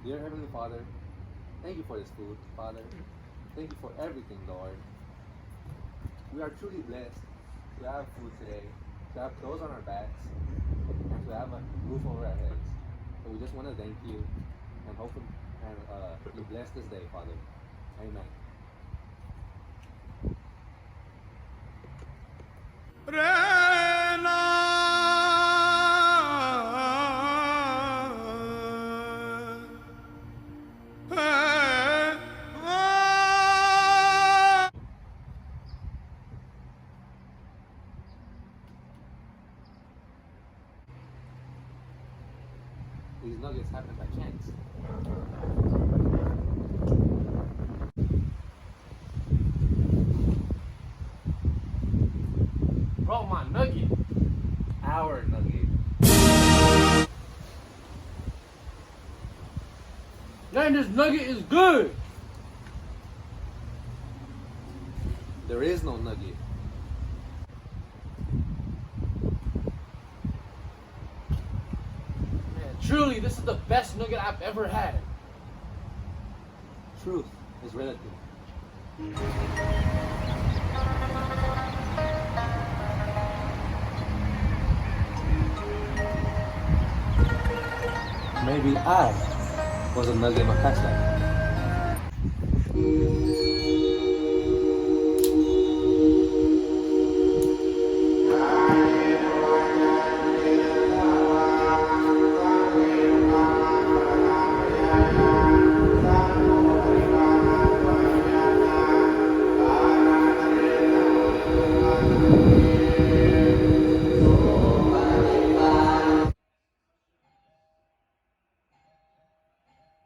Dear Heavenly Father, thank you for this food, Father. Thank you for everything, Lord. We are truly blessed to have food today, to have clothes on our backs, and to have a roof over our heads. So we just want to thank you and hope you bless this day, Father. Amen. These nuggets happened by chance. Bro, my nugget. Our nugget. Man, this nugget is good. There is no nugget. Man, truly, this is the best nugget I've ever had. Truth is relative. Maybe I was a nugget in my past life.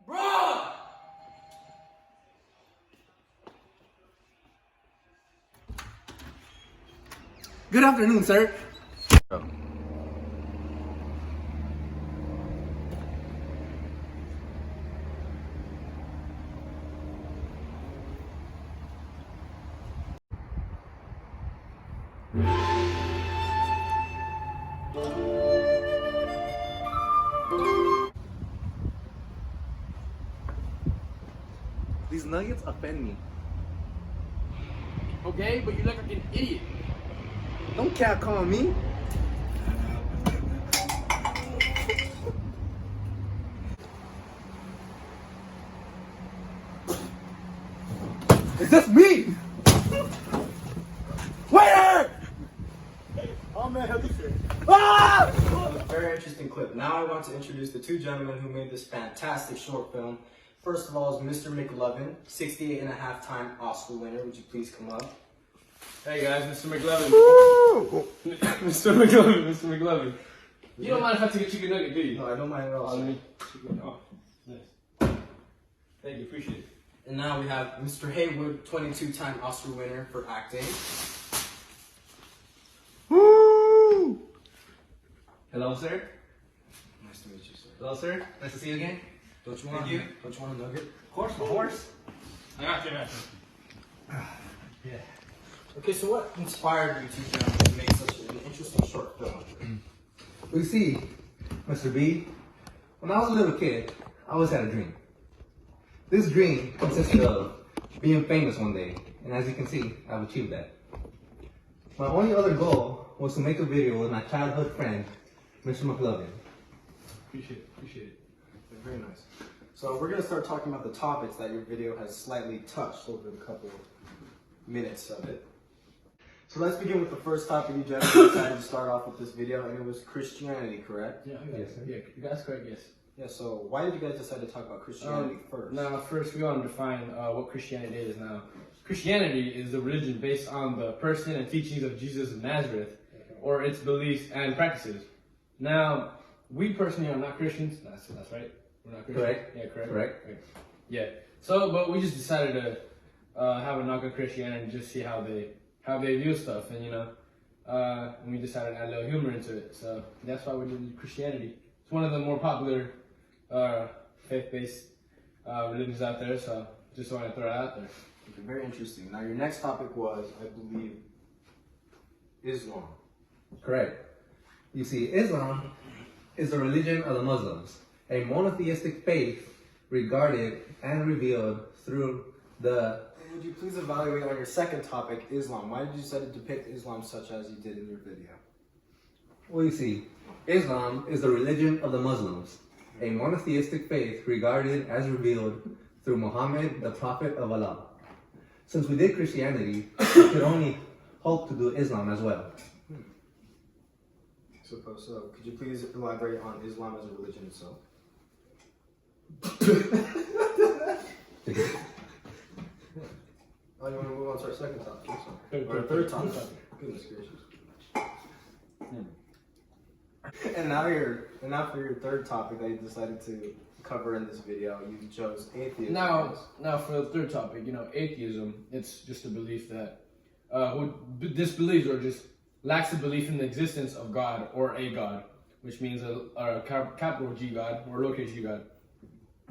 Bro! Good afternoon, sir. These nuggets offend me. Okay, but you look like an idiot. Don't catcall me. Is this me? Waiter! Oh man, help me sir. Ah! Very interesting clip. Now I want to introduce the two gentlemen who made this fantastic short film. First of all is Mr. McLovin, 68.5-time Oscar winner. Would you please come up? Hey guys, Mr. McLovin. Mr. McLovin. You don't mind if I take a chicken nugget, do you? No, I don't mind at all. Let sir. me. Oh, nice. Thank you, appreciate it. And now we have Mr. Haywood, 22-time Oscar winner for acting. Hello, sir. Nice to meet you, sir. Hello, sir. Nice to see you again. Don't you want? Thank you. Don't you want a nugget? Of course, my horse. I got you, man. Yeah. Okay, so what inspired you two gentlemen to make such an interesting short film? We see, Mr. B, when I was a little kid, I always had a dream. This dream consisted of being famous one day, and as you can see, I've achieved that. My only other goal was to make a video with my childhood friend, Mr. McLovin. Appreciate it. Very nice. So we're going to start talking about the topics that your video has slightly touched over the couple minutes of it. So let's begin with the first topic you gentlemen decided to start off with this video, and it was Christianity, correct? Yeah, Yes, sir. Yeah, you guys correct, yes. Yeah, so why did you guys decide to talk about Christianity first? Now, first we want to define what Christianity is now. Christianity is a religion based on the person and teachings of Jesus of Nazareth, or its beliefs and practices. Now, we personally are not Christians. That's right. We're not Christians. Correct. Yeah, correct. Correct. Yeah. So, but we just decided to have a knock on Christianity and just see how they view stuff, and and we decided to add a little humor into it. So that's why we did Christianity. It's one of the more popular faith-based religions out there. So just wanted to throw it out there. Okay, very interesting. Now your next topic was, I believe, Islam. Correct. You see, Islam is the religion of the Muslims, a monotheistic faith regarded, and revealed through the... Would you please evaluate on your second topic, Islam? Why did you decide to depict Islam such as you did in your video? Well, you see, Islam is the religion of the Muslims, a monotheistic faith regarded as revealed through Muhammad, the Prophet of Allah. Since we did Christianity, we could only hope to do Islam as well. Suppose so. Could you please elaborate on Islam as a religion itself? Oh, you want to move on to our second topic? Or third topic? Goodness gracious. And now for your third topic that you decided to cover in this video, you chose atheism. Now for the third topic, atheism, it's just a belief that who disbelieves or just lacks the belief in the existence of God or a God, which means a capital G God or lowercase g God.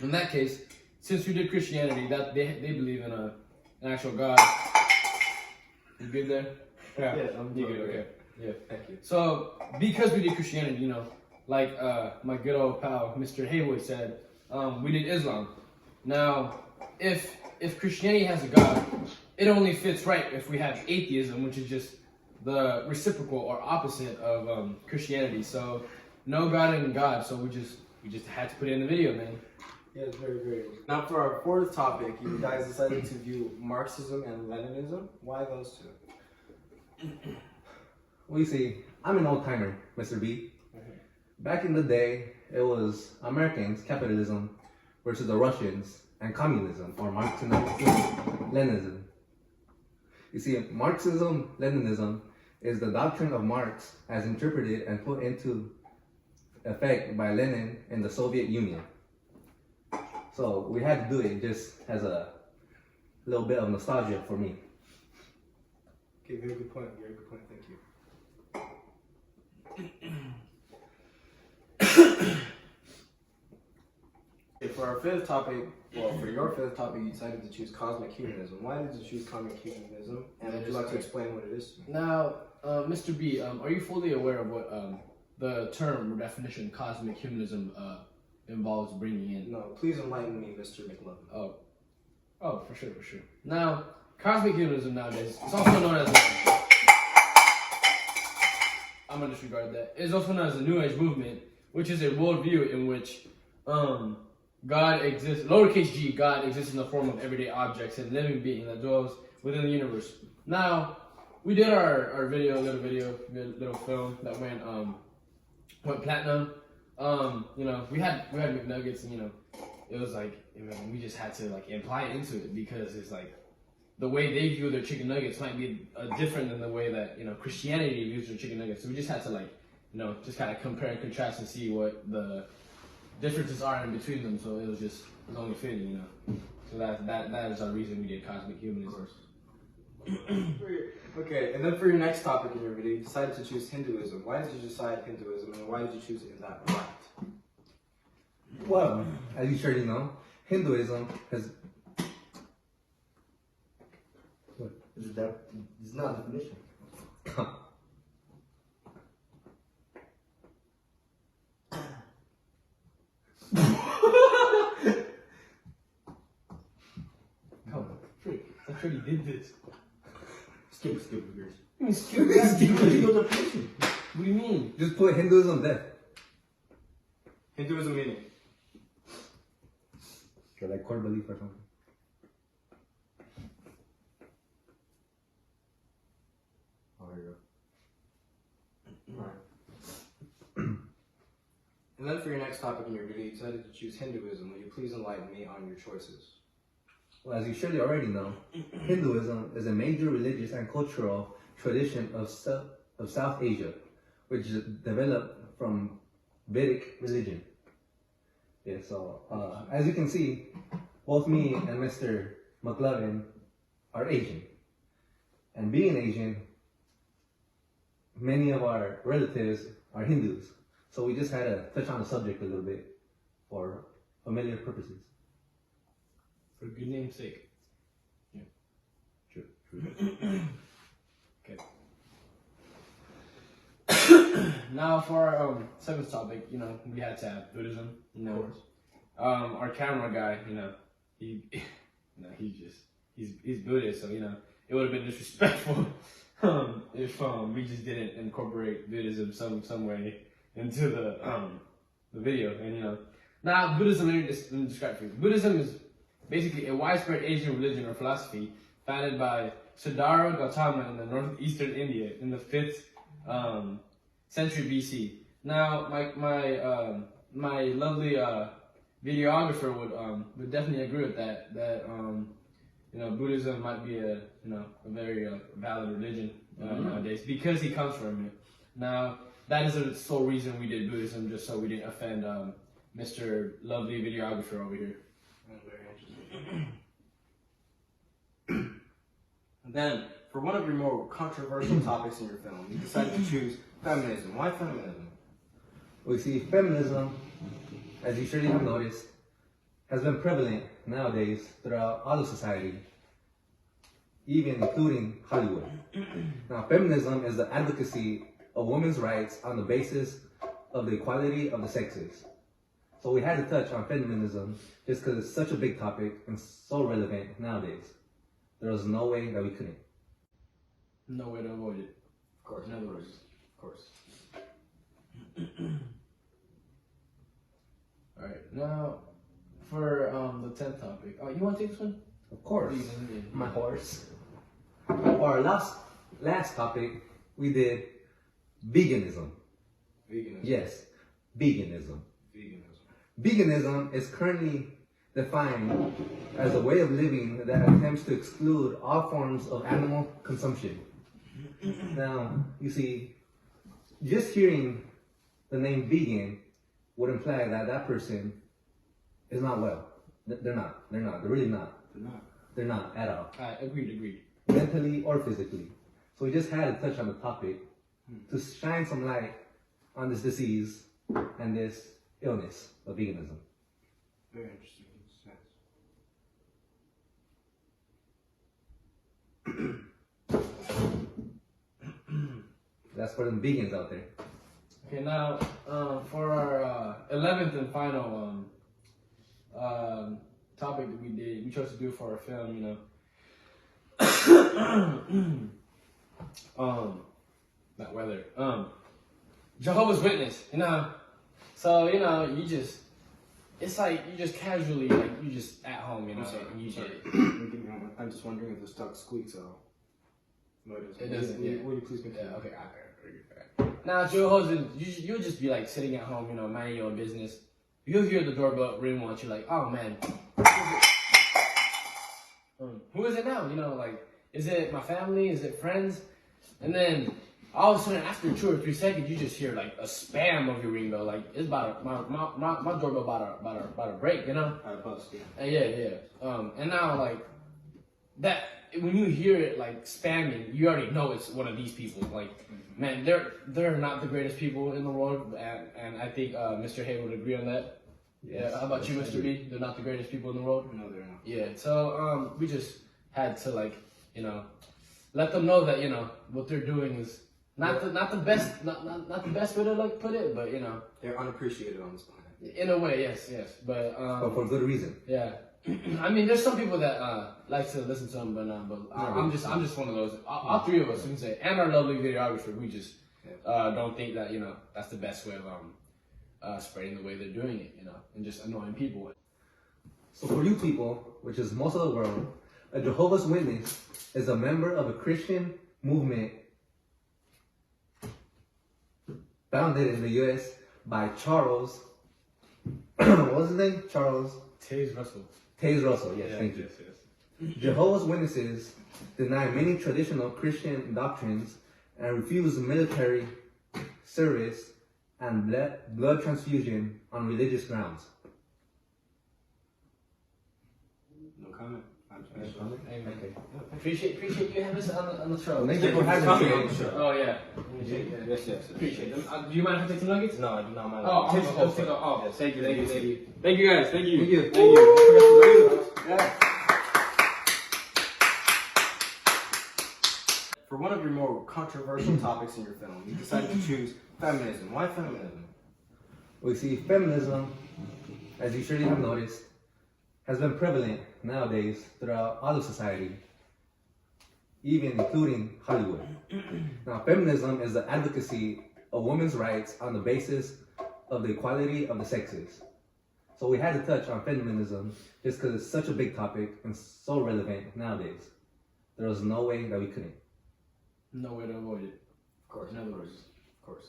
In that case, since we did Christianity, that they believe in an actual God. You good there? Yeah, I'm you good. good. Okay. Yeah. Thank you. So because we did Christianity, like my good old pal Mr. Haywood said, we did Islam. Now, if Christianity has a God, it only fits right if we have atheism, which is just the reciprocal or opposite of Christianity. So no God in God. So we just had to put it in the video, man. Yeah, it's very, very. Now for our fourth topic, you guys decided to view Marxism and Leninism. Why those two? Well, you see, I'm an old-timer, Mr. B. Back in the day, it was Americans, capitalism, versus the Russians, and communism, or Marxism-Leninism. You see, Marxism-Leninism is the doctrine of Marx as interpreted and put into effect by Lenin in the Soviet Union. So we had to do it just as a little bit of nostalgia for me. Okay, very good point. Very good point. Thank you. Okay, for our fifth topic, for your fifth topic, you decided to choose cosmic humanism. Why did you choose cosmic humanism? And would you like to explain what it is to me? Now, Mr. B, are you fully aware of what the term or definition cosmic humanism involves bringing in? No, please enlighten me, Mr. McLovin. Oh, for sure. Now, cosmic humanism nowadays, it's also known as I'm gonna disregard that. It's also known as the New Age movement, which is a worldview in which God exists, lowercase g, God exists in the form of everyday objects and living being that dwells within the universe. Now, we did our little film that went platinum. We had McNuggets, and it was like we just had to like imply it into it because it's like the way they view their chicken nuggets might be different than the way that Christianity views their chicken nuggets. So we just had to just kind of compare and contrast and see what the differences are in between them. So it was only fitting, So that is our reason we did cosmic humanism. Okay, and then for your next topic in your video, you decided to choose Hinduism. Why did you decide Hinduism, and why did you choose it in that light? Well, as you surely know, Hinduism has... What? It's not a definition. Come on, freak. I already did this. Skip. Skip. definition. What do you mean? Just put Hinduism there. Hinduism meaning? Or like core belief or something. Oh, there you go. Alright. And then for your next topic in your video, you decided to choose Hinduism. Will you please enlighten me on your choices? Well, as you surely already know, Hinduism is a major religious and cultural tradition of South Asia, which is developed from Vedic religion. Yeah, so as you can see, both me and Mr. McLovin are Asian. And being Asian, many of our relatives are Hindus. So we just had to touch on the subject a little bit for familiar purposes. For good name's sake. Yeah. True. Okay. Now for our seventh topic, we had to have Buddhism. our camera guy, he he's Buddhist, so it would have been disrespectful if we just didn't incorporate Buddhism some way into the video. And now Buddhism, let me describe for you. Buddhism is basically a widespread Asian religion or philosophy founded by Siddhartha Gautama in the northeastern India in the 5th century BC. Now, my lovely videographer would definitely agree with that. That Buddhism might be a very valid religion nowadays because he comes from it. Now, that is the sole reason we did Buddhism, just so we didn't offend Mr. Lovely videographer over here. Very interesting. And then, for one of your more controversial topics in your film, you decided to choose feminism. Why feminism? We see feminism, as you surely have noticed, has been prevalent nowadays throughout all of society, even including Hollywood. Now, feminism is the advocacy of women's rights on the basis of the equality of the sexes. So we had to touch on feminism just because it's such a big topic and so relevant nowadays. There was no way that we couldn't. No way to avoid it. Of course. In other words. Of course. All right, now for the 10th topic. Oh, you want to take this one? Of course. Please. My horse. For our last topic, we did veganism. Veganism. Yes, veganism. Veganism. Veganism is currently defined as a way of living that attempts to exclude all forms of animal consumption. Now, you see, just hearing the name vegan would imply that that person is not well. They're not. They're really not. They're not at all. Agreed. Mentally or physically. So we just had to touch on the topic to shine some light on this disease and this illness of veganism. Very interesting. That's for them vegans out there. Okay, now for our 11th and final topic that we chose to do for our film, not weather, Jehovah's Witness, so it's like you just casually, like you just at home, and you did it. I'm just wondering if the stuck squeaks at all. No, It doesn't. Will you please continue? Yeah, okay. Now, Jehovah's, you'll just be like sitting at home, minding your own business. You'll hear the doorbell ring once. You're like, oh man, who is it now? Like, is it my family? Is it friends? And then all of a sudden, after 2 or 3 seconds, you just hear like a spam of your ring bell. Like it's about my doorbell about to break. Bust, yeah. Yeah. And now like that. When you hear it like spamming, you already know it's one of these people. Like, man, they're not the greatest people in the world, and I think Mr. Hay would agree on that. Yes, yeah. How about you, Mr. B? They're not the greatest people in the world. No, they're not. Yeah. So we just had to let them know that what they're doing is not the best not the best way to like put it, but They're unappreciated on this planet. in a way, yes. But for good reason. yeah. I mean, there's some people that like to listen to them, but I'm just one of those. All 3 of us, we can say, and our lovely videographer, we just don't think that that's the best way of spreading the way they're doing it, and just annoying people. So for you people, which is most of the world, a Jehovah's Witness is a member of a Christian movement founded in the U.S. by Charles. What was his name? Charles Taze Russell. Taze Russell. Yes, thank you. Yes. Jehovah's Witnesses deny many traditional Christian doctrines and refuse military service and blood transfusion on religious grounds. No comment. Amen. Okay. Appreciate you having us on the show. Thank you for having me on the show. Oh yeah. Yes. Appreciate them. Do you mind if I take some nuggets? No, not my Oh, Take the whole take thing. oh, Yes. thank you guys. Thank you. Yeah. For one of your more controversial topics in your film, you decided to choose feminism. Why feminism? We see feminism, as you surely have noticed, has been prevalent nowadays throughout all of society, even including Hollywood. Now, feminism is the advocacy of women's rights on the basis of the equality of the sexes. So we had to touch on feminism just because it's such a big topic and so relevant nowadays. There was no way that we couldn't. No way to avoid it. Of course. In other words. Of course.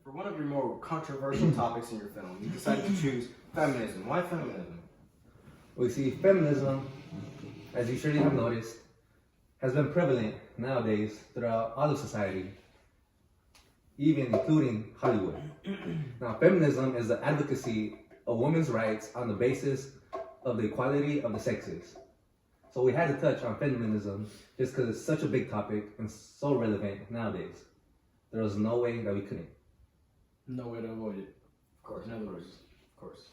For one of your more controversial topics in your film, you decided to choose feminism. Why feminism? We see feminism, as you surely have noticed, has been prevalent nowadays throughout all of society, even including Hollywood. Now, feminism is the advocacy of women's rights on the basis of the equality of the sexes. So we had to touch on feminism just because it's such a big topic and so relevant nowadays. There was no way that we couldn't. No way to avoid it. Of course. In other words. Of course.